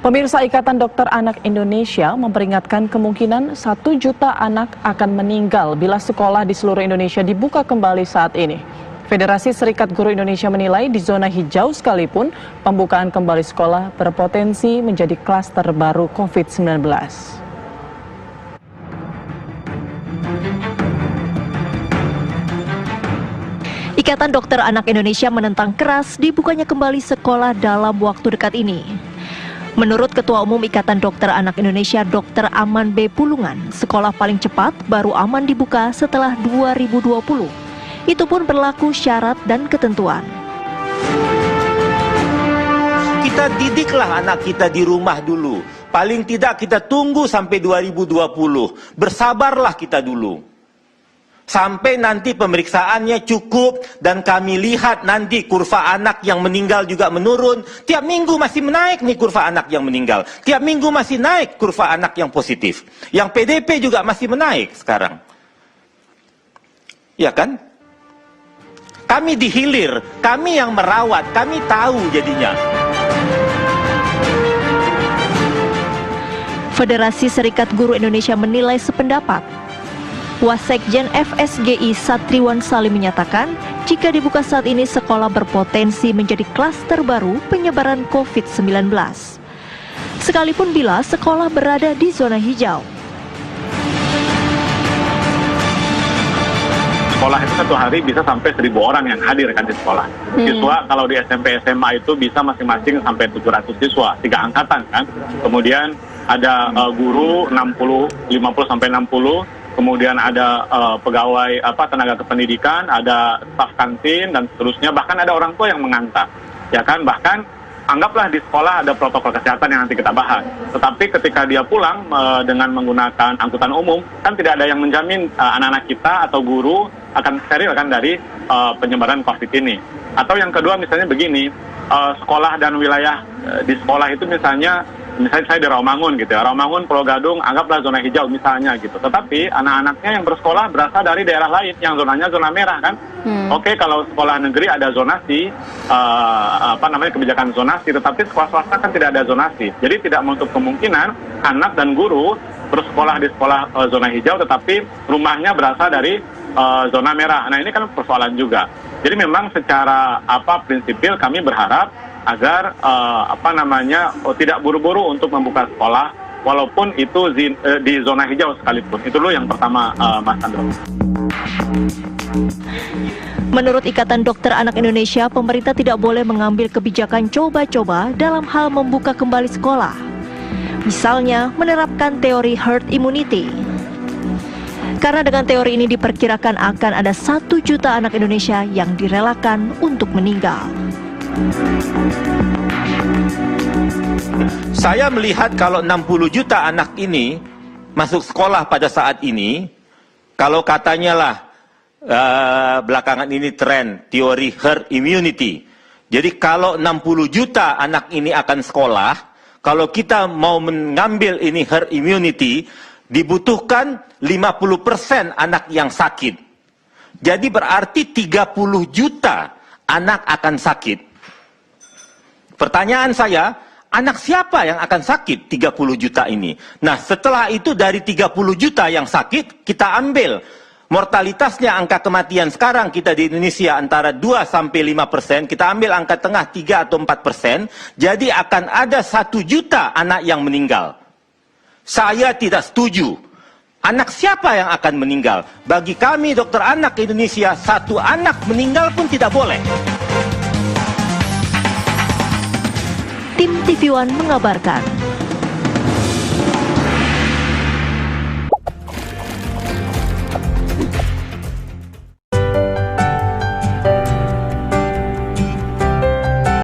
Pemirsa, Ikatan Dokter Anak Indonesia memperingatkan kemungkinan 1 juta anak akan meninggal bila sekolah di seluruh Indonesia dibuka kembali saat ini. Federasi Serikat Guru Indonesia menilai di zona hijau sekalipun pembukaan kembali sekolah berpotensi menjadi klaster baru COVID-19. Ikatan Dokter Anak Indonesia menentang keras dibukanya kembali sekolah dalam waktu dekat ini. Menurut Ketua Umum Ikatan Dokter Anak Indonesia Dr. Aman B. Pulungan, sekolah paling cepat baru aman dibuka setelah 2020. Itu pun berlaku syarat dan ketentuan. Kita didiklah anak kita di rumah dulu. Paling tidak kita tunggu sampai 2020. Bersabarlah kita dulu. Sampai nanti pemeriksaannya cukup dan kami lihat nanti kurva anak yang meninggal juga menurun. Tiap minggu masih menaik nih kurva anak yang meninggal. Tiap minggu masih naik kurva anak yang positif. Yang PDP juga masih menaik sekarang. Ya kan? Kami dihilir, kami yang merawat, kami tahu jadinya. Federasi Serikat Guru Indonesia menilai sependapat. Wasekjen FSGI Satriwan Salim menyatakan, jika dibuka saat ini sekolah berpotensi menjadi klaster baru penyebaran COVID-19. Sekalipun bila sekolah berada di zona hijau. Sekolah itu satu hari bisa sampai 1.000 orang yang hadir kan di sekolah. Siswa kalau di SMP SMA itu bisa masing-masing sampai 700 siswa, 3 angkatan kan. Kemudian ada guru 50 sampai 60. Kemudian ada pegawai tenaga kependidikan, ada staf kantin dan seterusnya, bahkan ada orang tua yang mengantar. Ya kan, bahkan anggaplah di sekolah ada protokol kesehatan yang nanti kita bahas. Tetapi ketika dia pulang dengan menggunakan angkutan umum, kan tidak ada yang menjamin anak-anak kita atau guru akan steril kan dari penyebaran COVID ini. Atau yang kedua misalnya begini, sekolah dan wilayah di sekolah itu misalnya saya di Rawamangun gitu ya, Rawamangun, Pulau Gadung, anggaplah zona hijau misalnya gitu. Tetapi anak-anaknya yang bersekolah berasal dari daerah lain yang zonanya zona merah kan. Oke, kalau sekolah negeri ada zonasi, kebijakan zonasi, tetapi sekolah swasta kan tidak ada zonasi. Jadi tidak menutup kemungkinan anak dan guru bersekolah di sekolah zona hijau, tetapi rumahnya berasal dari zona merah. Nah ini kan persoalan juga. Jadi memang secara prinsipil kami berharap agar tidak buru-buru untuk membuka sekolah walaupun itu di zona hijau sekalipun. Itu dulu yang pertama, Mas Sandro. Menurut Ikatan Dokter Anak Indonesia, pemerintah tidak boleh mengambil kebijakan coba-coba dalam hal membuka kembali sekolah. Misalnya menerapkan teori herd immunity. Karena dengan teori ini diperkirakan akan ada 1 juta anak Indonesia yang direlakan untuk meninggal. Saya melihat kalau 60 juta anak ini masuk sekolah pada saat ini, kalau katanya lah belakangan ini tren teori herd immunity. Jadi kalau 60 juta anak ini akan sekolah, kalau kita mau mengambil ini herd immunity, dibutuhkan 50% anak yang sakit. Jadi berarti 30 juta anak akan sakit. Pertanyaan saya, anak siapa yang akan sakit 30 juta ini? Nah, setelah itu dari 30 juta yang sakit, kita ambil mortalitasnya, angka kematian sekarang kita di Indonesia antara 2-5%, kita ambil angka tengah 3 atau 4%, jadi akan ada 1 juta anak yang meninggal. Saya tidak setuju. Anak siapa yang akan meninggal? Bagi kami dokter anak Indonesia, 1 anak meninggal pun tidak boleh. Tim TV One mengabarkan.